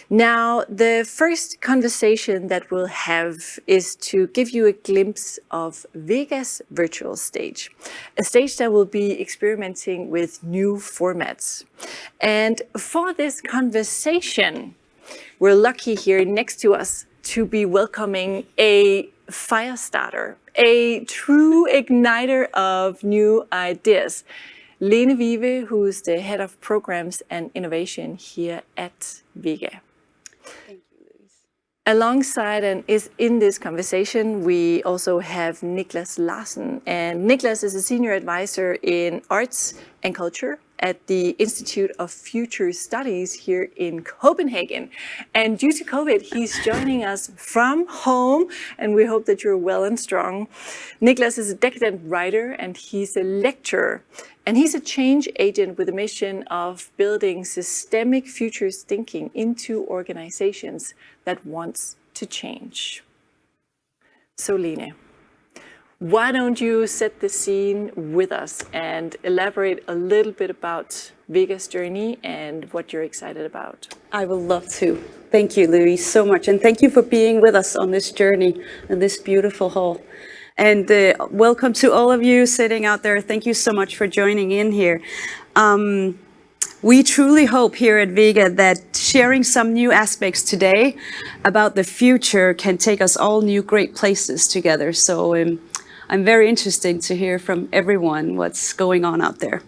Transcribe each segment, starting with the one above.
Now, the first conversation that we'll have is to give you a glimpse of VEGA's virtual stage, a stage that will be experimenting with new formats. And for this conversation, we're lucky here next to us to be welcoming a fire starter, a true igniter of new ideas. Lene Vive, who is the head of programs and innovation here at VEGA. Thank you, Louise. Alongside and is in this conversation, we also have Nicklas Larsen. And Nicklas is a senior advisor in arts and culture at the Institute of Future Studies here in Copenhagen. And due to COVID, he's joining us from home, and we hope that you're well and strong. Nicklas is a decadent writer, and he's a lecturer. And he's a change agent with a mission of building systemic futures thinking into organizations that wants to change. So Lene, why don't you set the scene with us and elaborate a little bit about VEGA's journey and what you're excited about? I would love to. Thank you, Louise, so much. And thank you for being with us on this journey in this beautiful hall. And welcome to all of you sitting out there. Thank you so much for joining in here. We truly hope here at VEGA that sharing some new aspects today about the future can take us all new great places together. So I'm very interested to hear from everyone what's going on out there.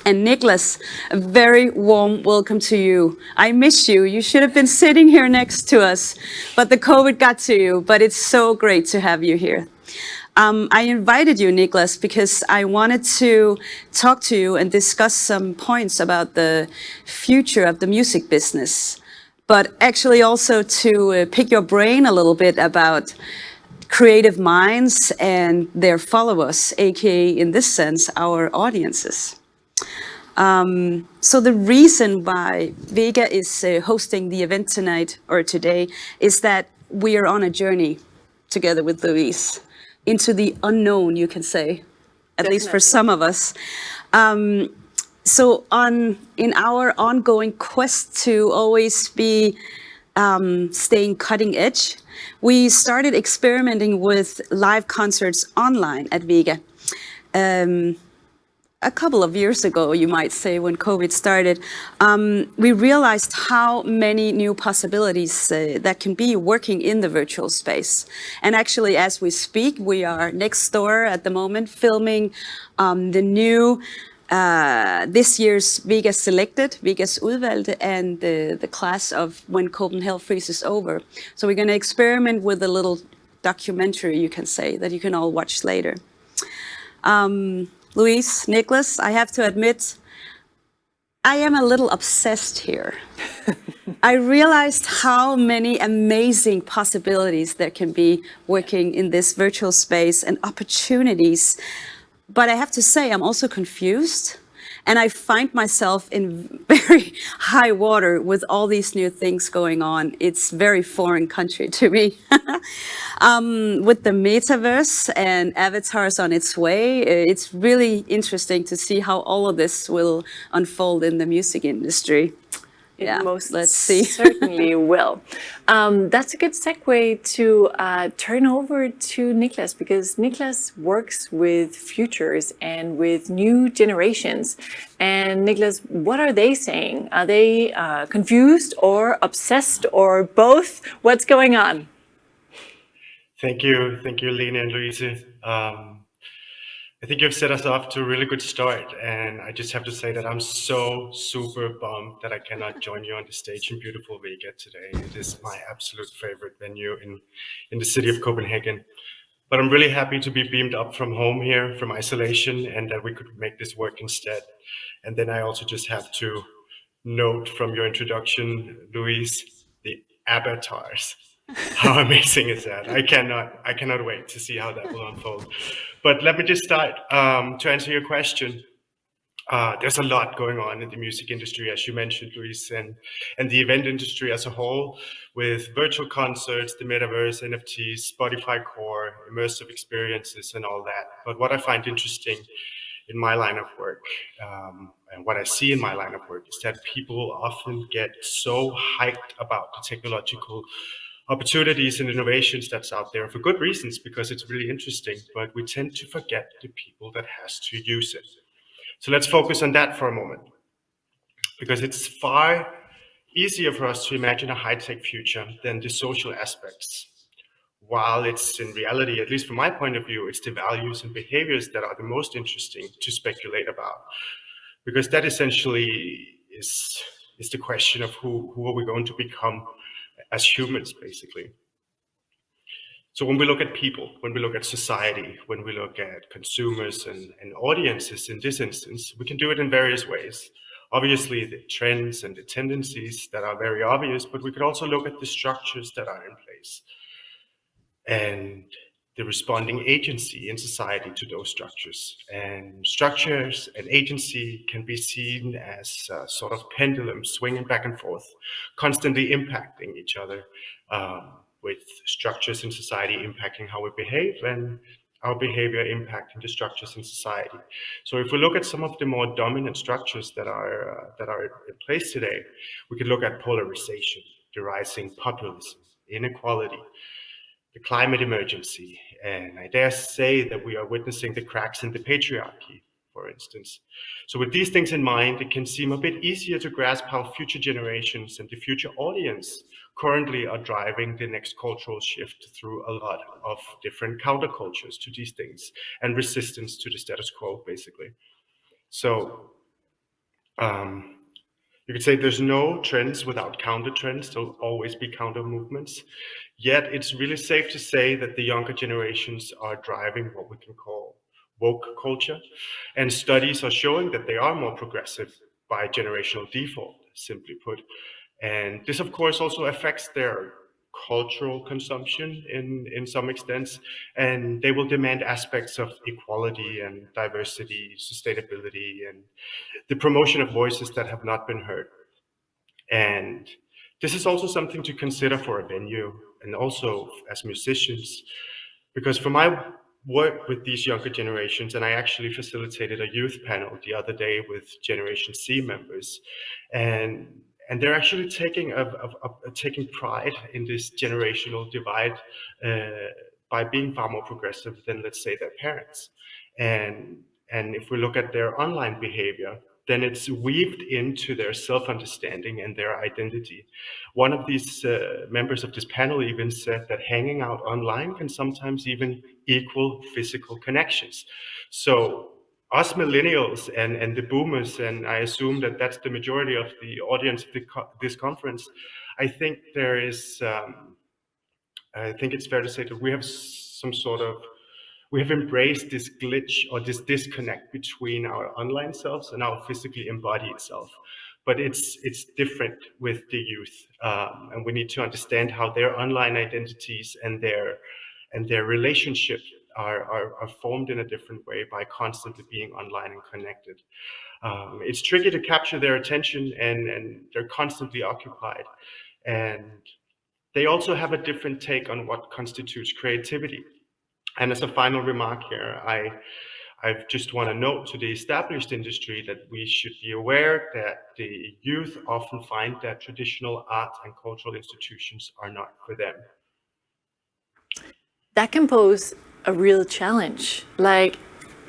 And Nicklas, a very warm welcome to you. I miss you. You should have been sitting here next to us, but the COVID got to you. But it's so great to have you here. I invited you, Nicklas, because I wanted to talk to you and discuss some points about the future of the music business, but actually also to pick your brain a little bit about creative minds and their followers, aka in this sense, our audiences. So the reason why VEGA is hosting the event tonight or today is that we are on a journey together with Louise into the unknown, you can say, at least for some of us. So in our ongoing quest to always be staying cutting edge, we started experimenting with live concerts online at VEGA. A couple of years ago, you might say, when COVID started, we realized how many new possibilities that can be working in the virtual space. And actually, as we speak, we are next door at the moment filming the new this year's VEGA Selected, VEGA's Udvalgte, and the class of When Copenhagen Freezes Over. So we're going to experiment with a little documentary, you can say, that you can all watch later. Louise, Nicklas, I have to admit, I am a little obsessed here. I realized how many amazing possibilities there can be working in this virtual space and opportunities. But I have to say, I'm also confused. And I find myself in very high water with all these new things going on. It's very foreign country to me. With the metaverse and avatars on its way, it's really interesting to see how all of this will unfold in the music industry. Yeah, let's see. Certainly will. That's a good segue to turn over to Nicklas, because Nicklas works with futures and with new generations. And Nicklas, what are they saying? Are they confused or obsessed or both? What's going on? Thank you, Lene and Louise. I think you've set us off to a really good start, and I just have to say that I'm so super bummed that I cannot join you on the stage in beautiful VEGA today. It is my absolute favorite venue in the city of Copenhagen. But I'm really happy to be beamed up from home here, from isolation, and that we could make this work instead. And then I also just have to note from your introduction, Louise, the avatars. How amazing is that? I cannot wait to see how that will unfold. But let me just start to answer your question. There's a lot going on in the music industry, as you mentioned, Louise, and the event industry as a whole, with virtual concerts, the metaverse, NFTs, Spotify Core, immersive experiences, and all that. But what I find interesting in my line of work, and what I see in my line of work is that people often get so hyped about the technological opportunities and innovations that's out there for good reasons, because it's really interesting, but we tend to forget the people that has to use it. So let's focus on that for a moment, because it's far easier for us to imagine a high-tech future than the social aspects. While it's in reality, at least from my point of view, it's the values and behaviors that are the most interesting to speculate about, because that essentially is the question of who are we going to become as humans, basically. So when we look at people, when we look at society, when we look at consumers and audiences in this instance, we can do it in various ways. Obviously, the trends and the tendencies that are very obvious, but we could also look at the structures that are in place and the responding agency in society to those structures. And structures and agency can be seen as a sort of pendulum swinging back and forth, constantly impacting each other, with structures in society impacting how we behave and our behavior impacting the structures in society. So if we look at some of the more dominant structures that are in place today, we could look at polarization, the rising populism, inequality, the climate emergency, and I dare say that we are witnessing the cracks in the patriarchy, for instance. So with these things in mind, it can seem a bit easier to grasp how future generations and the future audience currently are driving the next cultural shift through a lot of different countercultures to these things and resistance to the status quo, basically. So you could say there's no trends without counter trends. There'll always be counter movements. Yet it's really safe to say that the younger generations are driving what we can call woke culture. And studies are showing that they are more progressive by generational default, simply put. And this, of course, also affects their cultural consumption in some extents. And they will demand aspects of equality and diversity, sustainability, and the promotion of voices that have not been heard. And this is also something to consider for a venue and also as musicians, because for my work with these younger generations, and I actually facilitated a youth panel the other day with Generation C members, and they're actually taking pride in this generational divide by being far more progressive than, let's say, their parents. And if we look at their online behavior, then it's weaved into their self-understanding and their identity. One of these members of this panel even said that hanging out online can sometimes even equal physical connections. So us millennials and the boomers, and I assume that that's the majority of the audience of this conference, I think there is, I think it's fair to say that we have some sort of, we have embraced this glitch or this disconnect between our online selves and our physically embodied self. But it's different with the youth, and we need to understand how their online identities and their relationship are formed in a different way by constantly being online and connected. It's tricky to capture their attention, and they're constantly occupied. And they also have a different take on what constitutes creativity. And as a final remark here, I just want to note to the established industry that we should be aware that the youth often find that traditional art and cultural institutions are not for them. That can pose a real challenge. Like,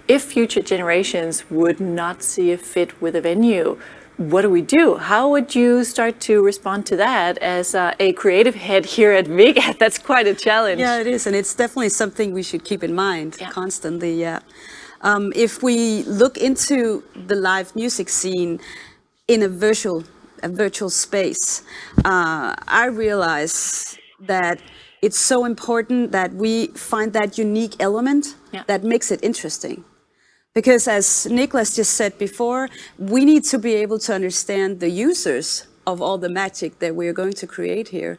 if future generations would not see a fit with a venue, what do we do? How would you start to respond to that as a creative head here at VEGA? That's quite a challenge. Yeah, it is, and it's definitely something we should keep in mind constantly. Yeah, if we look into the live music scene in a virtual space, I realize that it's so important that we find that unique element that makes it interesting. Because as Nicklas just said before, we need to be able to understand the users of all the magic that we're going to create here,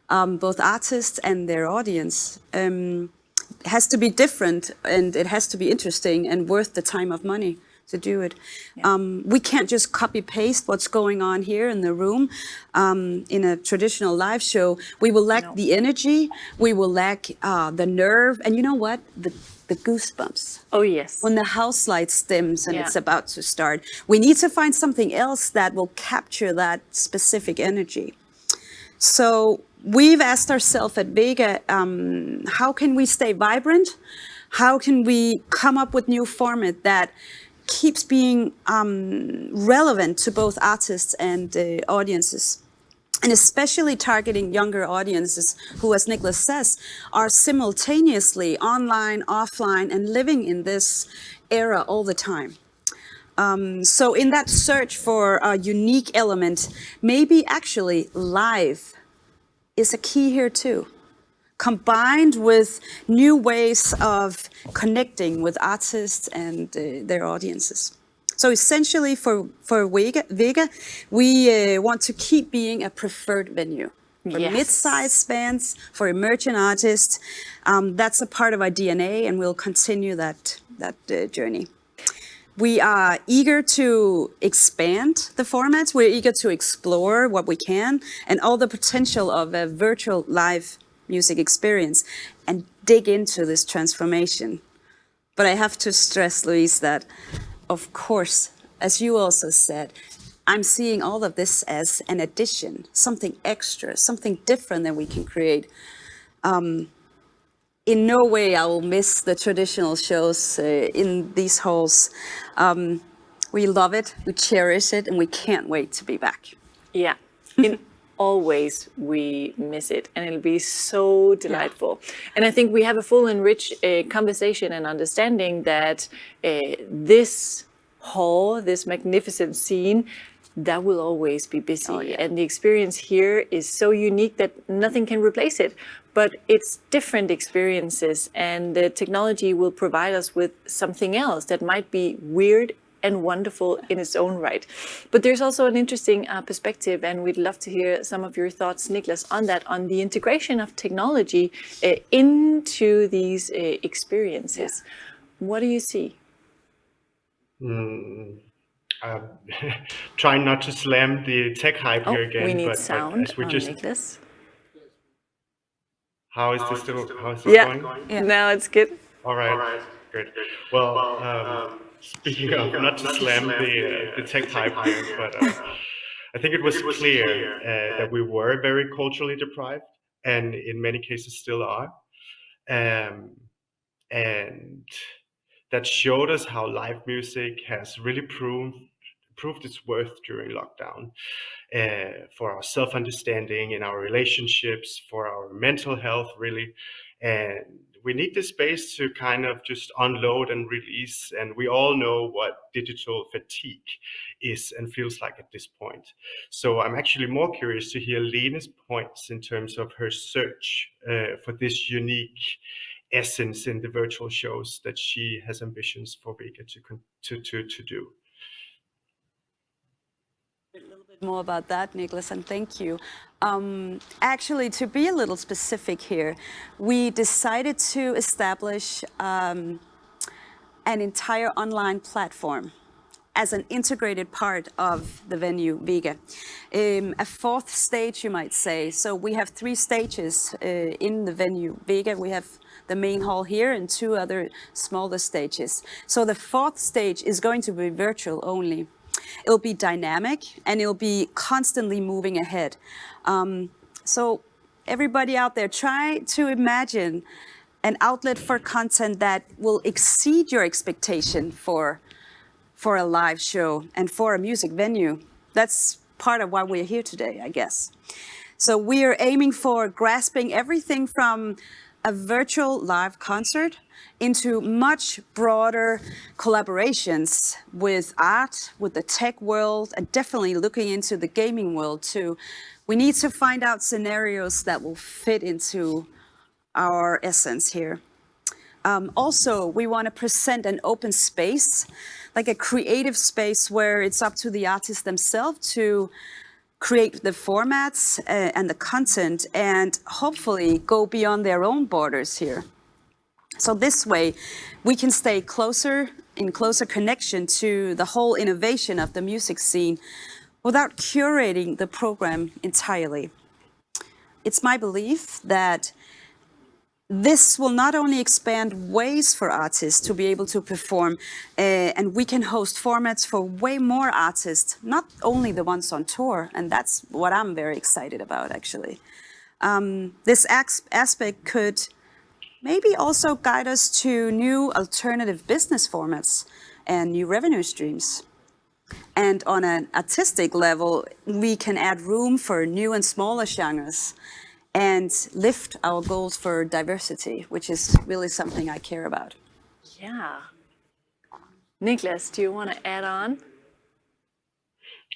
both artists and their audience. It has to be different, and it has to be interesting and worth the time of money to do it. We can't just copy paste what's going on here in the room. In a traditional live show, we will lack the energy, we will lack the nerve, and you know what? the goosebumps. Oh, yes. When the house lights dims and Yeah. it's about to start, we need to find something else that will capture that specific energy. So we've asked ourselves at VEGA, how can we stay vibrant? How can we come up with new format that keeps being relevant to both artists and audiences? And especially targeting younger audiences who, as Nicklas says, are simultaneously online, offline, and living in this era all the time. So in that search for a unique element, maybe actually live is a key here too, combined with new ways of connecting with artists and their audiences. So essentially for VEGA, we want to keep being a preferred venue for Yes. mid-sized bands, for emerging artists. That's a part of our DNA, and we'll continue that journey. We are eager to expand the formats. We're eager to explore what we can and all the potential of a virtual live music experience and dig into this transformation. But I have to stress, Louise, that of course, as you also said, I'm seeing all of this as an addition, something extra, something different that we can create. In no way I will miss the traditional shows in these halls. We love it, we cherish it, and we can't wait to be back. Yeah, in all ways we miss it, and it'll be so delightful. And I think we have a full and rich conversation and understanding that this hall, this magnificent scene, that will always be busy. And the experience here is so unique that nothing can replace it. But it's different experiences, and the technology will provide us with something else that might be weird and wonderful in its own right. But there's also an interesting perspective, and we'd love to hear some of your thoughts, Nicklas, on that, on the integration of technology into these experiences. What do you see? Trying not to slam the tech hype here again. We need but sound as we on just, Nicklas. how is this going? Yeah, now it's good. All right, good. Well, speaking of not to slam the tech hype here, but I think it was clear that we were very culturally deprived, and in many cases still are. And that showed us how live music has really proved its worth during lockdown, for our self-understanding in our relationships, for our mental health, really. And we need this space to kind of just unload and release. And we all know what digital fatigue is and feels like at this point. So I'm actually more curious to hear Lene's points in terms of her search for this unique essence in the virtual shows that she has ambitions for VEGA to do. A little bit more about that, Nicklas, and thank you. Actually, to be a little specific here, we decided to establish an entire online platform as an integrated part of the venue VEGA. A fourth stage, you might say. So we have 3 stages in the venue VEGA. We have the main hall here and 2 other smaller stages. So the 4th stage is going to be virtual only. It'll be dynamic and it'll be constantly moving ahead. So everybody out there, try to imagine an outlet for content that will exceed your expectation for a live show and for a music venue. That's part of why we're here today, I guess. So we are aiming for grasping everything from a virtual live concert into much broader collaborations with art, with the tech world, and definitely looking into the gaming world too. We need to find out scenarios that will fit into our essence here. Also, we want to present an open space, like a creative space where it's up to the artists themselves to create the formats and the content and hopefully go beyond their own borders here. So this way, we can stay in closer connection to the whole innovation of the music scene without curating the program entirely. It's my belief that this will not only expand ways for artists to be able to perform, and we can host formats for way more artists, not only the ones on tour, and that's what I'm very excited about, actually. This aspect could maybe also guide us to new alternative business formats and new revenue streams. And on an artistic level, we can add room for new and smaller genres and lift our goals for diversity, which is really something I care about. Yeah. Nicklas, do you want to add on?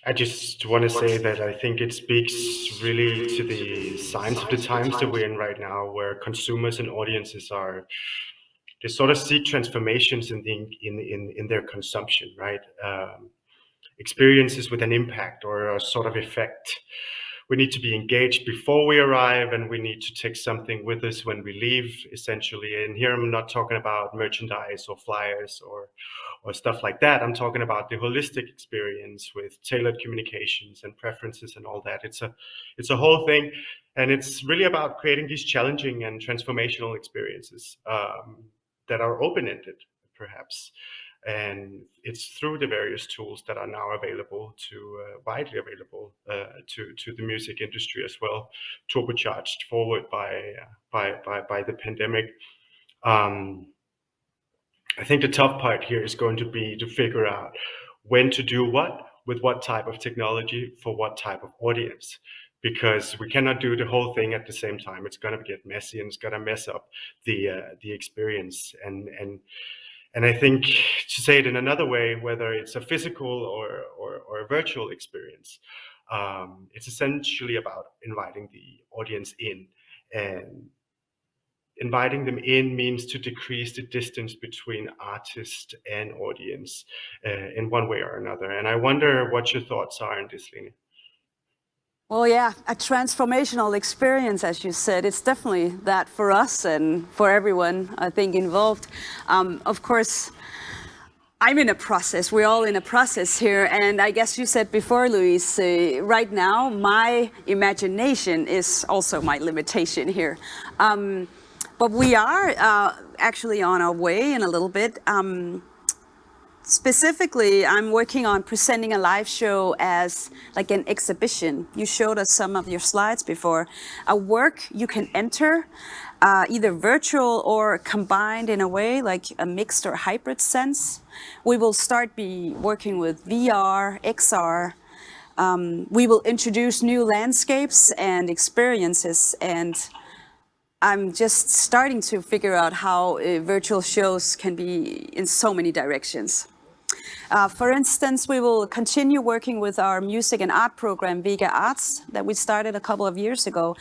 I just want to say that I think it speaks really to the signs of the times that we're in right now, where consumers and audiences they sort of seek transformations in their consumption, right? Experiences with an impact or a sort of effect. We need to be engaged before we arrive, and we need to take something with us when we leave, essentially. And here I'm not talking about merchandise or flyers or stuff like that. I'm talking about the holistic experience with tailored communications and preferences and all that. It's a whole thing, and it's really about creating these challenging and transformational experiences that are open-ended, perhaps. And it's through the various tools that are now available widely available to the music industry as well, turbocharged forward by the pandemic. I think the tough part here is going to be to figure out when to do what with what type of technology for what type of audience, because we cannot do the whole thing at the same time. It's going to get messy, and it's going to mess up the experience. And I think, to say it in another way, whether it's a physical or a virtual experience, it's essentially about inviting the audience in. And inviting them in means to decrease the distance between artist and audience in one way or another. And I wonder what your thoughts are on this, Lene. Well, yeah, a transformational experience, as you said. It's definitely that for us and for everyone, I think, involved. Of course, I'm in a process. We're all in a process here. And I guess you said before, Louise, right now, my imagination is also my limitation here. But we are actually on our way in a little bit. Specifically, I'm working on presenting a live show as like an exhibition. You showed us some of your slides before. A work you can enter, either virtual or combined in a way, like a mixed or hybrid sense. We will start be working with VR, XR. We will introduce new landscapes and experiences, and I'm just starting to figure out how virtual shows can be in so many directions. For instance, we will continue working with our music and art program, VEGA Arts, that we started a couple of years ago,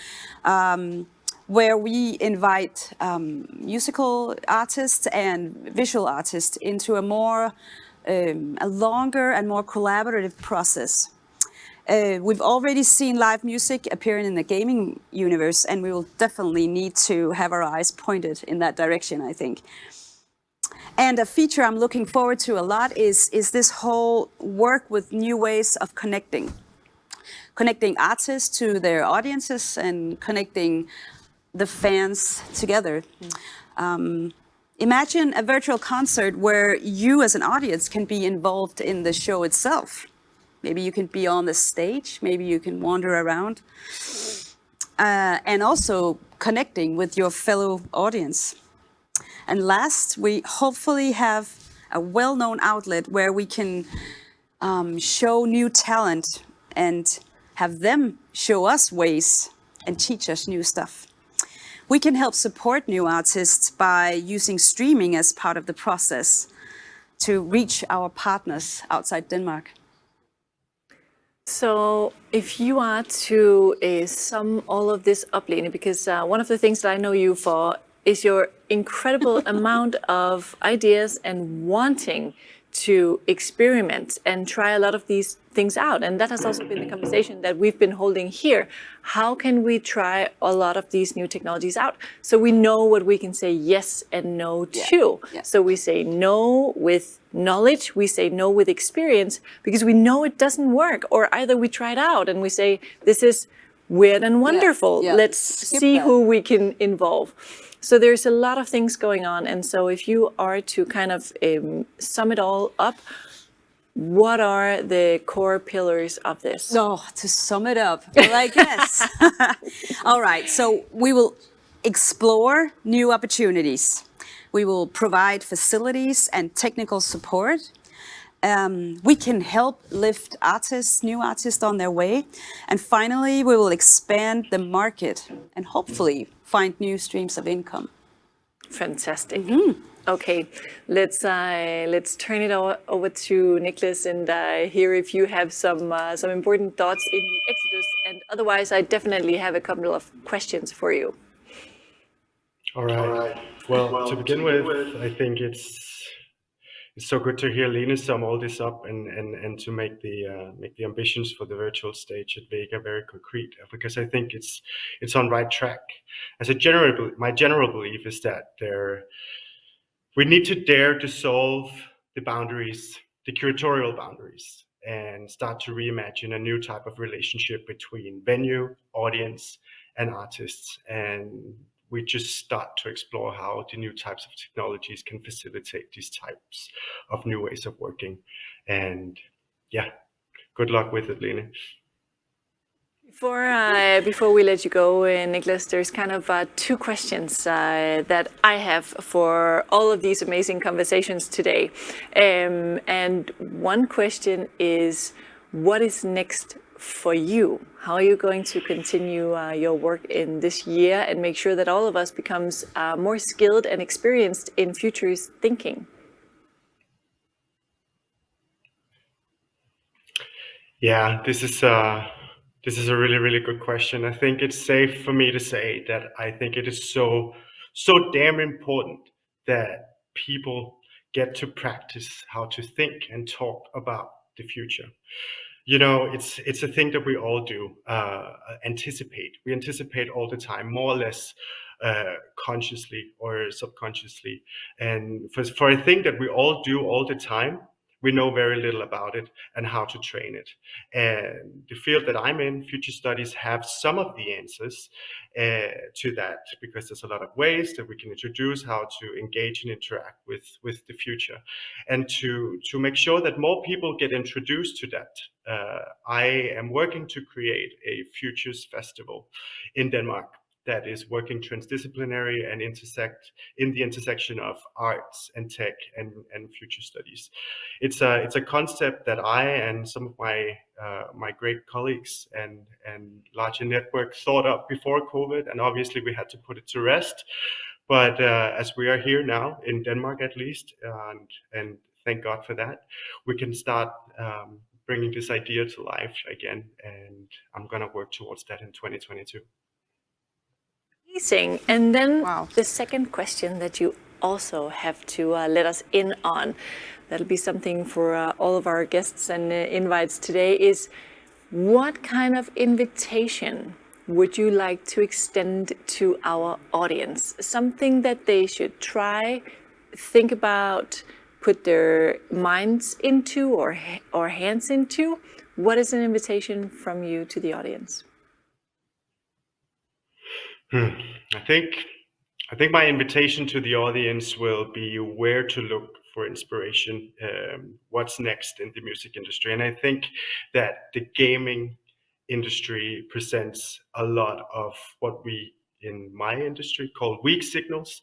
where we invite musical artists and visual artists into a longer and more collaborative process. We've already seen live music appearing in the gaming universe, and we will definitely need to have our eyes pointed in that direction, I think. And a feature I'm looking forward to a lot is this whole work with new ways of connecting artists to their audiences and connecting the fans together. Imagine a virtual concert where you as an audience can be involved in the show itself. Maybe you can be on the stage, maybe you can wander around, and also connecting with your fellow audience. And last, we hopefully have a well-known outlet where we can show new talent and have them show us ways and teach us new stuff. We can help support new artists by using streaming as part of the process to reach our partners outside Denmark. So if you are to sum all of this up, Lene, because one of the things that I know you for is your incredible amount of ideas and wanting to experiment and try a lot of these things out. And that has also been the conversation that we've been holding here. How can we try a lot of these new technologies out so we know what we can say yes and no to? Yeah. So we say no with knowledge, we say no with experience, because we know it doesn't work. Or either we try it out and we say, this is weird and wonderful. Let's see who we can involve. So there's a lot of things going on. And so if you are to kind of sum it all up, what are the core pillars of this? Oh, to sum it up, like this. All right, so we will explore new opportunities. We will provide facilities and technical support. We can help lift artists, new artists on their way. And finally, we will expand the market and hopefully find new streams of income. Fantastic. Okay, let's turn it over to Nicklas and hear if you have some important thoughts in the Exodus. And otherwise, I definitely have a couple of questions for you. All right. Well, to begin with, I think it's so good to hear Lene sum all this up and to make the ambitions for the virtual stage at VEGA very concrete, because I think it's on right track. My general belief is that we need to dare to solve the boundaries, the curatorial boundaries, and start to reimagine a new type of relationship between venue, audience, and artists. And we just start to explore how the new types of technologies can facilitate these types of new ways of working. And yeah, good luck with it, Lene. Before we let you go, Nicklas, there's kind of two questions that I have for all of these amazing conversations today. And one question is, what is next for you? How are you going to continue your work in this year and make sure that all of us becomes more skilled and experienced in futurist thinking? Yeah, this is a really, really good question. I think it's safe for me to say that I think it is so damn important that people get to practice how to think and talk about the future. You know, it's a thing that we all do, anticipate. We anticipate all the time, more or less consciously or subconsciously. And for a thing that we all do all the time, we know very little about it and how to train it. And the field that I'm in, future studies, have some of the answers to that, because there's a lot of ways that we can introduce how to engage and interact with the future. And to make sure that more people get introduced to that, I am working to create a Futures Festival in Denmark that is working transdisciplinary and intersect in the intersection of arts and tech and future studies. It's a concept that I and some of my great colleagues and larger network thought up before COVID, and obviously we had to put it to rest. But as we are here now in Denmark, at least, and thank God for that, we can start bringing this idea to life again, and I'm going to work towards that in 2022. Amazing. And then the second question that you also have to let us in on, that'll be something for all of our guests and invites today, is what kind of invitation would you like to extend to our audience? Something that they should try, think about, put their minds into or hands into? What is an invitation from you to the audience? I think my invitation to the audience will be where to look for inspiration, what's next in the music industry. And I think that the gaming industry presents a lot of what we in my industry call weak signals,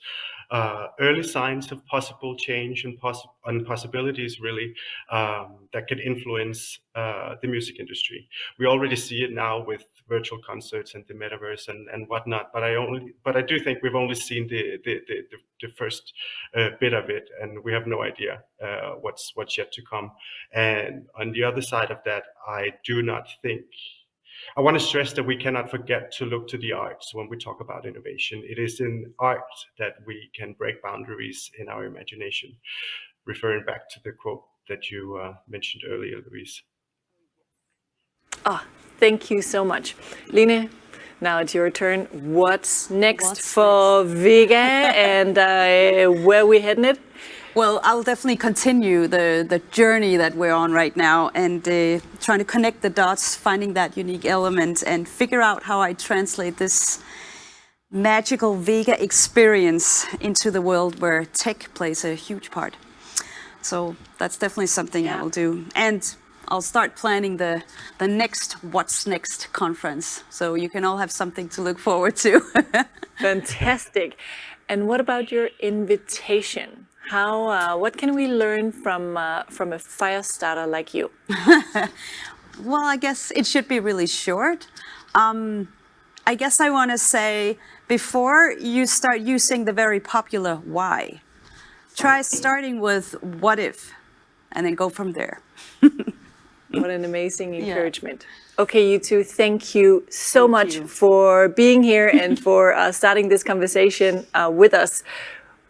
early signs of possible change and possibilities really that could influence the music industry. We already see it now with virtual concerts and the metaverse and whatnot, but I do think we've only seen the first bit of it, and we have no idea what's yet to come. And on the other side of that, I want to stress that we cannot forget to look to the arts when we talk about innovation. It is in art that we can break boundaries in our imagination, referring back to the quote that you mentioned earlier, Louise. Thank you so much. Lene, now it's your turn. What's next for VEGA and where we heading it? Well, I'll definitely continue the journey that we're on right now and trying to connect the dots, finding that unique element and figure out how I translate this magical VEGA experience into the world where tech plays a huge part. So that's definitely something I will do. And I'll start planning the next What's Next conference. So you can all have something to look forward to. Fantastic. And what about your invitation? What can we learn from a fire starter like you? Well, I guess it should be really short. I guess I want to say, before you start using the very popular why, try starting with what if, and then go from there. What an amazing encouragement. Okay, you two, thank you so much for being here and for starting this conversation with us.